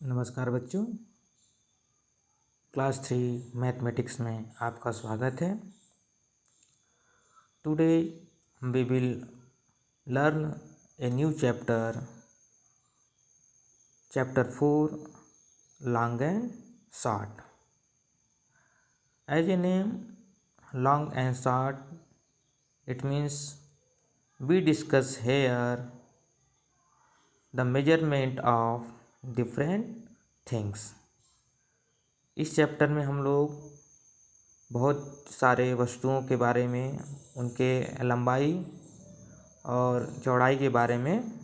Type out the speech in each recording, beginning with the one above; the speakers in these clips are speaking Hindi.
नमस्कार बच्चों, क्लास 3 मैथमेटिक्स में आपका स्वागत है। Today we will learn a new chapter 4 long and short. As a name long and short, it means we discuss here the measurement of different things। इस चैप्टर में हम लोग बहुत सारे वस्तुओं के बारे में, उनके लंबाई और चौड़ाई के बारे में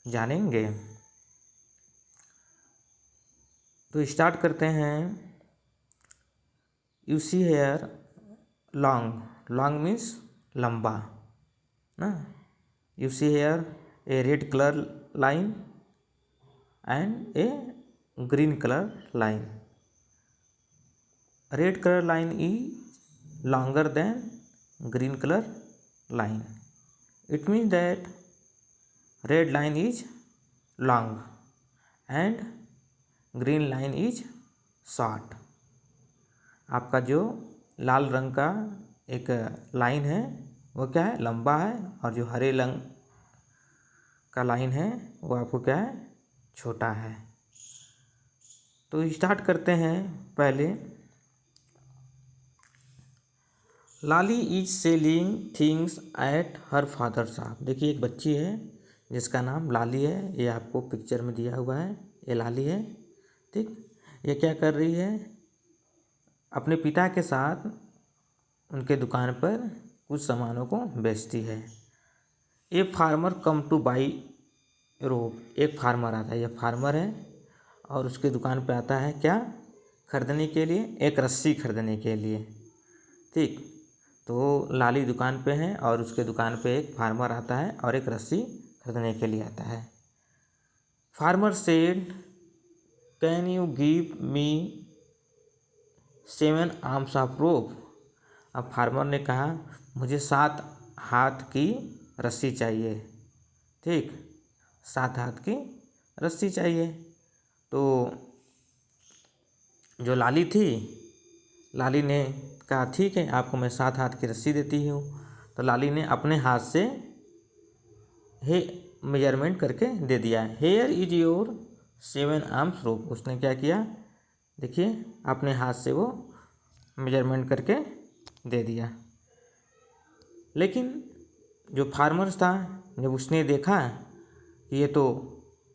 जानेंगे। तो स्टार्ट करते हैं। You see here long, long means लंबा ना। You see here a red colour line and a green colour line. Red color line is longer than green color line. It means that red line is long and green line is short। आपका जो लाल रंग का एक लाइन है वो क्या है, लंबा है, और जो हरे रंग का लाइन है वो आपको क्या है, छोटा है। तो स्टार्ट करते हैं। पहले Lali is selling things at her father shop. देखिए एक बच्ची है जिसका नाम लाली है, ये आपको पिक्चर में दिया हुआ है, ये लाली है। ठीक, ये क्या कर रही है, अपने पिता के साथ उनके दुकान पर कुछ सामानों को बेचती है। A farmer come to buy rope, एक फार्मर आता है, ये फार्मर है और उसके दुकान पे आता है क्या खरीदने के लिए, एक रस्सी खरीदने के लिए। ठीक, तो लाली दुकान पे है और उसके दुकान पे एक फार्मर आता है और एक रस्सी खरीदने के लिए आता है। Farmer said can you give me 7 arms of rope. अब फार्मर ने कहा मुझे 7 हाथ की रस्सी चाहिए। ठीक, 7 हाथ की रस्सी चाहिए। तो जो लाली थी, लाली ने कहा ठीक है, आपको मैं 7 हाथ की रस्सी देती हूँ। तो लाली ने अपने हाथ से मेजरमेंट करके दे दिया। हेयर इज योर 7 आर्म्स रोप। उसने क्या किया, देखिए अपने हाथ से वो मेजरमेंट करके दे दिया। लेकिन जो फार्मर था, जब उसने देखा कि ये तो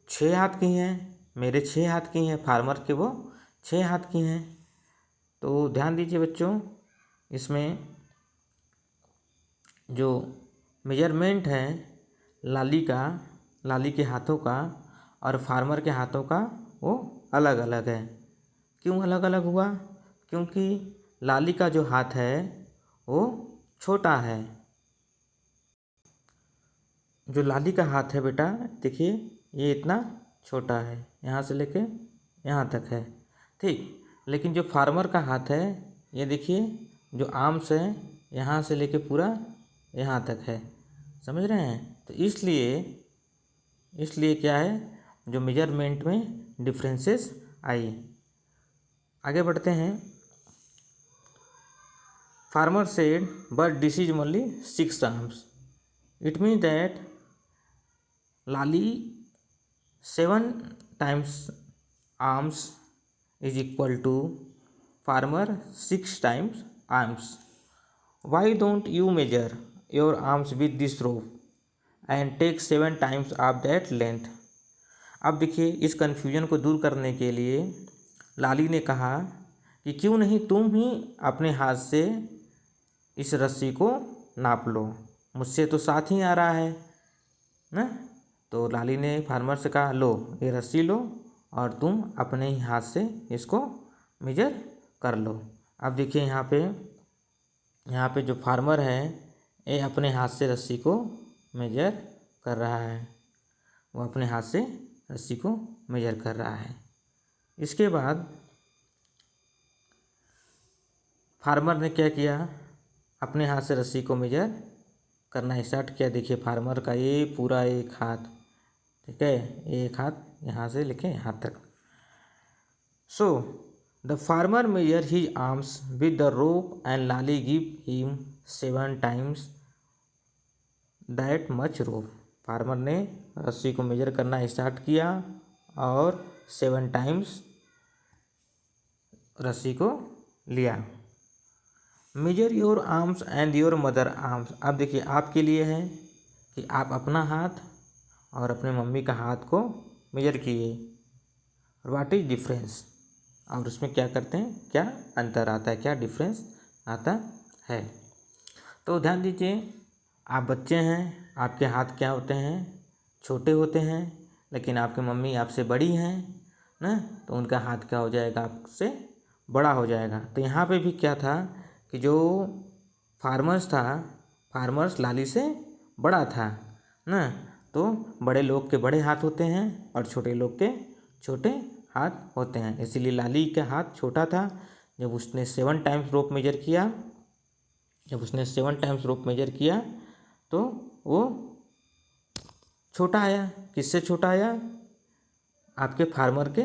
6 हाथ की हैं, मेरे 6 हाथ की हैं, फार्मर के वो 6 हाथ की हैं। तो ध्यान दीजिए बच्चों, इसमें जो मेजरमेंट है लाली के हाथों का और फार्मर के हाथों का वो अलग अलग है। क्यों अलग अलग हुआ, क्योंकि लाली का जो हाथ है वो छोटा है। जो लाली का हाथ है बेटा, देखिए ये इतना छोटा है, यहाँ से लेके यहाँ तक है। ठीक, लेकिन जो फार्मर का हाथ है, ये देखिए जो आर्म्स है यहाँ से लेके पूरा यहाँ तक है। समझ रहे हैं? तो इसलिए क्या है, जो मेजरमेंट में डिफरेंसेस आई। आगे बढ़ते हैं। Farmer said but this is only 6 arms. It means that Lali 7 times arms is equal to farmer 6 times arms. Why don't you measure your arms with this rope and take 7 times of that length? अब देखिए इस कन्फ्यूजन को दूर करने के लिए लाली ने कहा कि क्यों नहीं तुम ही अपने हाथ से इस रस्सी को नाप लो, मुझसे तो साथ ही आ रहा है ना। तो लाली ने फार्मर से कहा लो ये रस्सी लो और तुम अपने ही हाथ से इसको मेजर कर लो। अब देखिए यहाँ पे जो फार्मर है ये अपने हाथ से रस्सी को मेजर कर रहा है, वो अपने हाथ से रस्सी को मेजर कर रहा है। इसके बाद फार्मर ने क्या किया, अपने हाथ से रस्सी को मेजर करना स्टार्ट किया। देखिए फार्मर का ये पूरा एक हाथ, ठीक है, एक हाथ यहाँ से लेके यहाँ तक। So the farmer measure his arms with the rope and Lali give him 7 times that much rope. Farmer ने रस्सी को मेजर करना स्टार्ट किया और 7 टाइम्स रस्सी को लिया। Major your arms and your mother arms. अब देखिए आपके लिए है कि आप अपना हाथ और अपने मम्मी का हाथ को मेजर किए। व्हाट इज डिफरेंस, और उसमें क्या करते हैं, क्या अंतर आता है, क्या डिफरेंस आता है। तो ध्यान दीजिए, आप बच्चे हैं, आपके हाथ क्या होते हैं, छोटे होते हैं, लेकिन आपकी मम्मी आपसे बड़ी हैं ना, तो उनका हाथ क्या हो जाएगा, आपसे बड़ा हो जाएगा। तो यहाँ पे भी क्या था कि जो फार्मर्स लाली से बड़ा था ना, तो बड़े लोग के बड़े हाथ होते हैं और छोटे लोग के छोटे हाथ होते हैं। इसीलिए लाली का हाथ छोटा था। जब उसने 7 टाइम्स रोप मेजर किया तो वो छोटा आया। किससे छोटा आया, आपके फार्मर के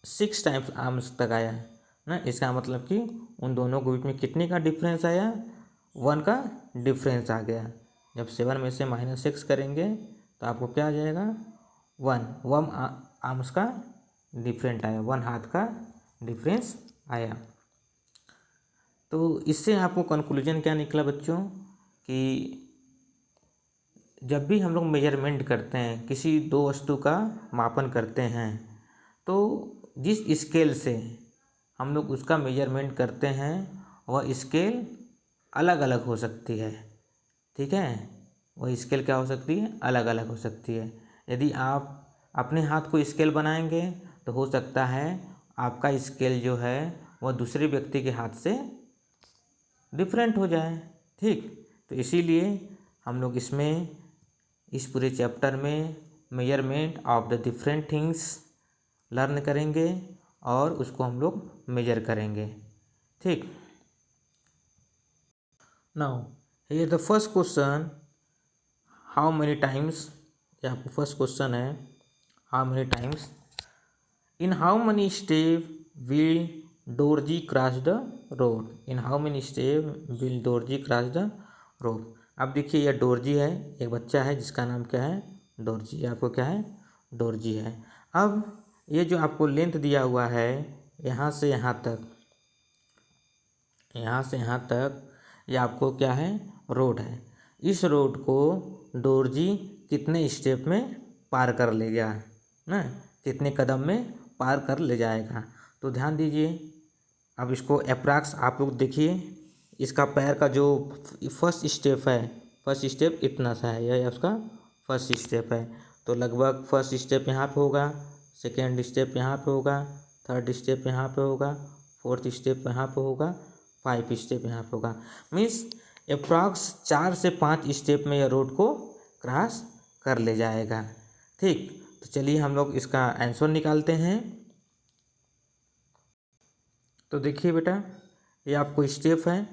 6 टाइम्स आर्म्स तक आया ना। इसका मतलब कि उन दोनों के बीच में कितने का डिफरेंस आया, 1 का डिफरेंस आ गया। जब 7 में से -6 करेंगे तो आपको क्या आ जाएगा, 1 आर्म्स का डिफरेंट आया, 1 हाथ का डिफरेंस आया। तो इससे आपको कंक्लूजन क्या निकला बच्चों, कि जब भी हम लोग मेजरमेंट करते हैं, किसी 2 वस्तु का मापन करते हैं, तो जिस स्केल से हम लोग उसका मेजरमेंट करते हैं वह स्केल अलग अलग हो सकती है। ठीक है, वह स्केल क्या हो सकती है, अलग अलग हो सकती है। यदि आप अपने हाथ को स्केल बनाएंगे तो हो सकता है आपका स्केल जो है वह दूसरे व्यक्ति के हाथ से डिफरेंट हो जाए। ठीक, तो इसीलिए हम लोग इस पूरे चैप्टर में measurement of the different things learn करेंगे और उसको हम लोग मेजर करेंगे। ठीक, now here the first question, how many times, यहाँ पर फर्स्ट क्वेश्चन है how many times, in how many step will Dorji cross the road, in how many step will Dorji cross the road. अब देखिए यह डोरजी है, एक बच्चा है जिसका नाम क्या है, डोरजी, आपको क्या है, डोरजी है। अब ये जो आपको लेंथ दिया हुआ है यहाँ से यहाँ तक, ये आपको क्या है, रोड है। इस रोड को डोरजी कितने स्टेप में पार कर ले गया ना, कितने कदम में पार कर ले जाएगा। तो ध्यान दीजिए, अब इसको अप्रॉक्स आप लोग देखिए, इसका पैर का जो फर्स्ट स्टेप इतना सा है, यह उसका फर्स्ट स्टेप है। तो लगभग फर्स्ट स्टेप यहाँ पे होगा, सेकेंड स्टेप यहाँ पे होगा, थर्ड स्टेप यहाँ पे होगा, फोर्थ स्टेप यहाँ पे होगा, 5 स्टेप यहाँ पे होगा। मीन्स अप्रॉक्स 4 से 5 स्टेप में यह रोड को क्रॉस कर ले जाएगा। ठीक, तो चलिए हम लोग इसका आंसर निकालते हैं। तो देखिए बेटा, ये आपको स्टेप है।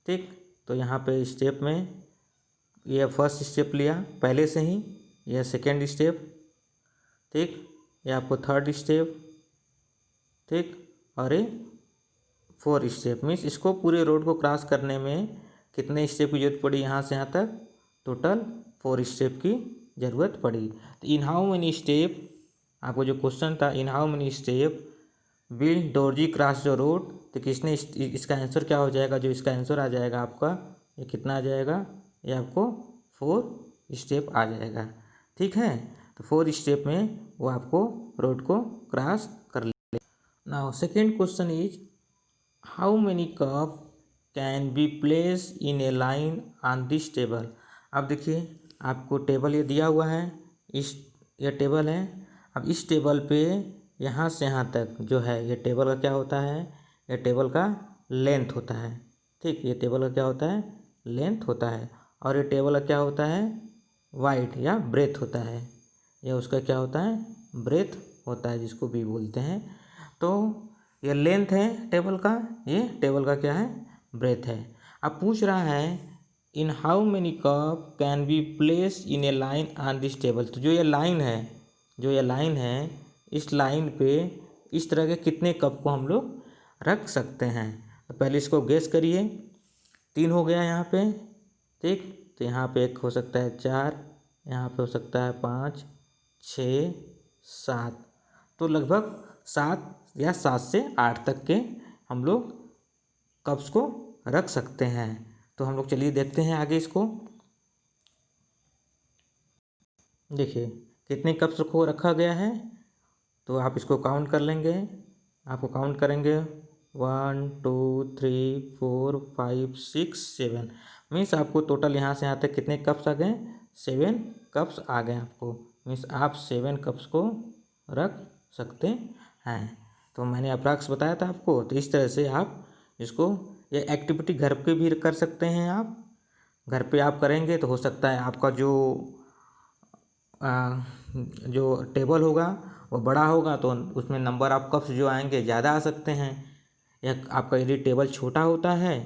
ठीक, तो यहाँ पे स्टेप में यह फर्स्ट स्टेप लिया पहले से ही, यह सेकेंड स्टेप, ठीक, ये आपको थर्ड स्टेप, ठीक, और ये 4 स्टेप। मीन्स इसको पूरे रोड को क्रॉस करने में कितने स्टेप की जरूरत पड़ी, यहाँ से यहाँ तक टोटल 4 स्टेप की ज़रूरत पड़ी। तो इन हाउ मेनी स्टेप, आपको जो क्वेश्चन था, in how many step will Dorji cross the road, तो किसने इसका आंसर क्या हो जाएगा, जो इसका आंसर आ जाएगा आपका, ये कितना आ जाएगा, ये आपको 4 स्टेप आ जाएगा। ठीक है, तो 4 स्टेप में वो आपको रोड को क्रॉस कर ले। Now second question is, how many cup can be place in A line on this table. अब देखिए आपको टेबल ये दिया हुआ है, ये टेबल है। अब इस टेबल पे यहाँ से यहाँ तक जो है, ये टेबल का क्या होता है, ये टेबल का लेंथ होता है। ठीक, ये टेबल का क्या होता है, लेंथ होता है। और ये टेबल का क्या होता है, वाइड या ब्रेथ होता है। ये उसका क्या होता है, ब्रेथ होता है, जिसको भी बोलते हैं। तो ये लेंथ है टेबल का, ये टेबल का क्या है, ब्रेथ है। अब पूछ रहा है इन how many cup can be place in A line on this table. तो जो ये लाइन है, इस लाइन पे इस तरह के कितने कप को हम लोग रख सकते हैं। तो पहले इसको गेस करिए। 3 हो गया यहाँ पे, ठीक। तो यहाँ पे एक हो सकता है 4, यहाँ पे हो सकता है 5, 6, 7। तो लगभग 7 या 7 से 8 तक के हम लोग कप्स को रख सकते हैं। तो हम लोग चलिए देखते हैं आगे इसको। देखिए कितने कप्स को रखा गया है, तो आप इसको काउंट कर लेंगे। आपको काउंट करेंगे 1 2 3 4 5 6 7, मीन्स आपको टोटल यहाँ से यहाँ तक कितने कप्स आ गए, 7 कप्स आ गए आपको। मीन्स आप 7 कप्स को रख सकते हैं। तो मैंने अप्रॉक्स बताया था आपको। तो इस तरह से आप इसको, ये एक्टिविटी घर पे भी कर सकते हैं। आप घर पे आप करेंगे तो हो सकता है आपका जो टेबल होगा वो बड़ा होगा, तो उसमें नंबर ऑफ कप्स जो आएंगे ज़्यादा आ सकते हैं। या आपका यदि टेबल छोटा होता है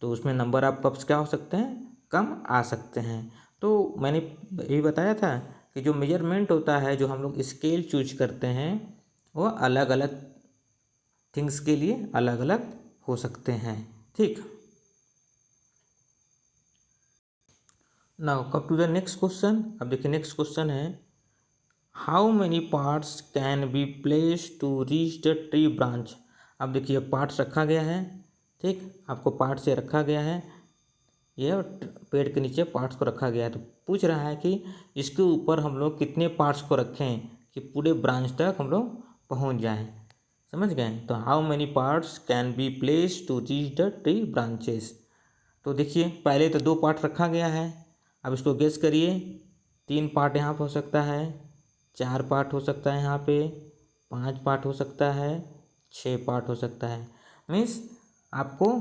तो उसमें नंबर ऑफ कप्स क्या हो सकते हैं, कम आ सकते हैं। तो मैंने यही बताया था कि जो मेजरमेंट होता है, जो हम लोग स्केल चूज करते हैं, वो अलग अलग थिंग्स के लिए अलग अलग हो सकते हैं, ठीक। Now come to the next question. अब देखिए नेक्स्ट क्वेश्चन है, how many parts can be place to reach the tree branch. अब देखिए पार्ट्स रखा गया है, ठीक। आपको पार्ट से रखा गया है, ये पेड़ के नीचे पार्ट्स को रखा गया है। तो पूछ रहा है कि इसके ऊपर हम लोग कितने पार्ट्स को रखें कि पूरे ब्रांच तक हम लोग पहुंच जाएं। समझ गए। तो how many parts can be place to reach the tree branches. तो देखिए पहले तो 2 पार्ट रखा गया है। अब इसको गेस करिए। 3 पार्ट यहाँ पर हो सकता है, 4 पार्ट हो सकता है, यहाँ पे 5 पार्ट हो सकता है, 6 पार्ट हो सकता है। मीन्स आपको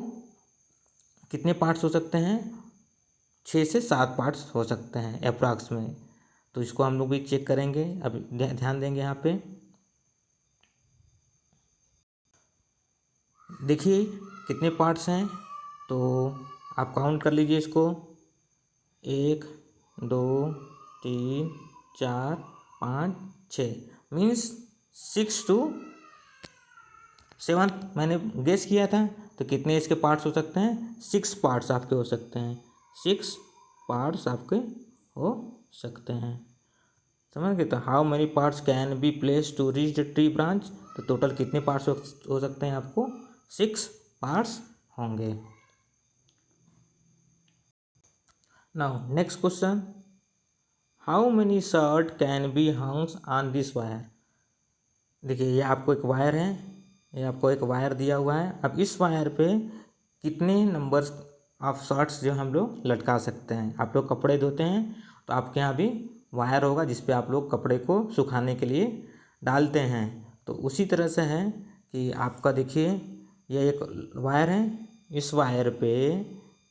कितने पार्ट्स हो सकते हैं, 6 से 7 पार्ट्स हो सकते हैं अप्रॉक्स में। तो इसको हम लोग भी चेक करेंगे। अब ध्यान देंगे यहाँ पे। देखिए कितने पार्ट्स हैं, तो आप काउंट कर लीजिए इसको। 1 2 3 4 5 6, मीन्स 6 to 7 मैंने गेस किया था। तो कितने इसके पार्ट्स हो सकते हैं, 6 पार्ट्स आपके हो सकते हैं। 6 पार्ट्स आपके हो सकते हैं। समझ गए। तो how many parts can be place to reach the tree branch. तो टोटल कितने पार्ट्स हो सकते हैं, आपको 6 पार्ट्स होंगे। Now next question, how many shirt can be hungs on this wire. देखिए ये आपको एक वायर है, ये आपको एक वायर दिया हुआ है। अब इस वायर पे कितने नंबर्स ऑफ शर्ट्स जो हम लोग लटका सकते हैं। आप लोग कपड़े धोते हैं तो आपके यहाँ भी वायर होगा जिस पे आप लोग कपड़े को सुखाने के लिए डालते हैं। तो उसी तरह से है कि आपका देखिए ये एक वायर है, इस वायर पे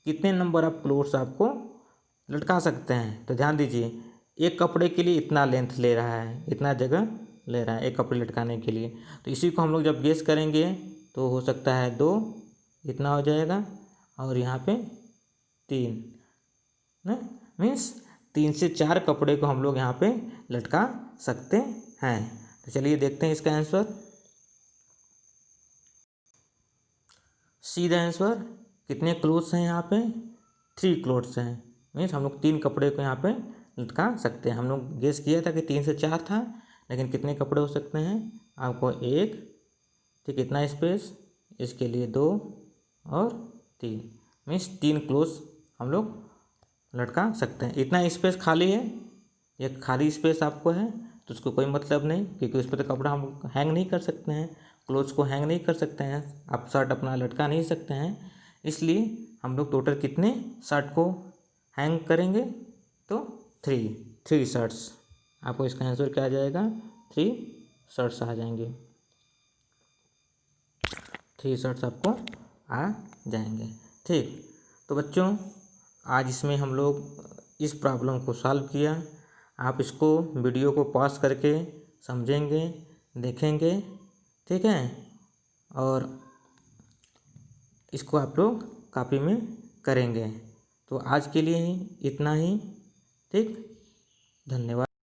कितने नंबर ऑफ क्लोथ्स आपको लटका सकते हैं। तो ध्यान दीजिए, एक कपड़े के लिए इतना लेंथ ले रहा है, इतना जगह ले रहा है एक कपड़े लटकाने के लिए। तो इसी को हम लोग जब गेस करेंगे तो हो सकता है 2 इतना हो जाएगा, और यहाँ पे 3 ना, मीन्स 3 से 4 कपड़े को हम लोग यहाँ पे लटका सकते हैं। तो चलिए देखते हैं इसका आंसर। See the answer. कितने क्लोथ्स हैं यहाँ पे, 3 क्लोथ्स हैं। मीन्स हम लोग 3 कपड़े को यहाँ पे लटका सकते हैं। हम लोग गेस किया था कि 3 से 4 था, लेकिन कितने कपड़े हो सकते हैं, आपको 1, ठीक, इतना स्पेस, इसके लिए 2 और 3, मीन्स 3 क्लोथ्स हम लोग लटका सकते हैं। इतना स्पेस खाली है, ये खाली स्पेस आपको है तो उसको कोई मतलब नहीं, क्योंकि उस पर तो कपड़ा हम हैंग नहीं कर सकते हैं, क्लोथ्स को हैंग नहीं कर सकते हैं, आप शर्ट अपना लटका नहीं सकते हैं। इसलिए हम लोग टोटल कितने शर्ट को हैंग करेंगे, तो 3 शर्ट्स। आपको इसका आंसर क्या आ जाएगा, 3 शर्ट्स आ जाएंगे। 3 शर्ट्स आपको आ जाएंगे, ठीक। तो बच्चों आज इसमें हम लोग इस प्रॉब्लम को सॉल्व किया। आप इसको वीडियो को पॉज करके समझेंगे, देखेंगे, ठीक है, और इसको आप लोग कॉपी में करेंगे। तो आज के लिए इतना ही, ठीक। धन्यवाद।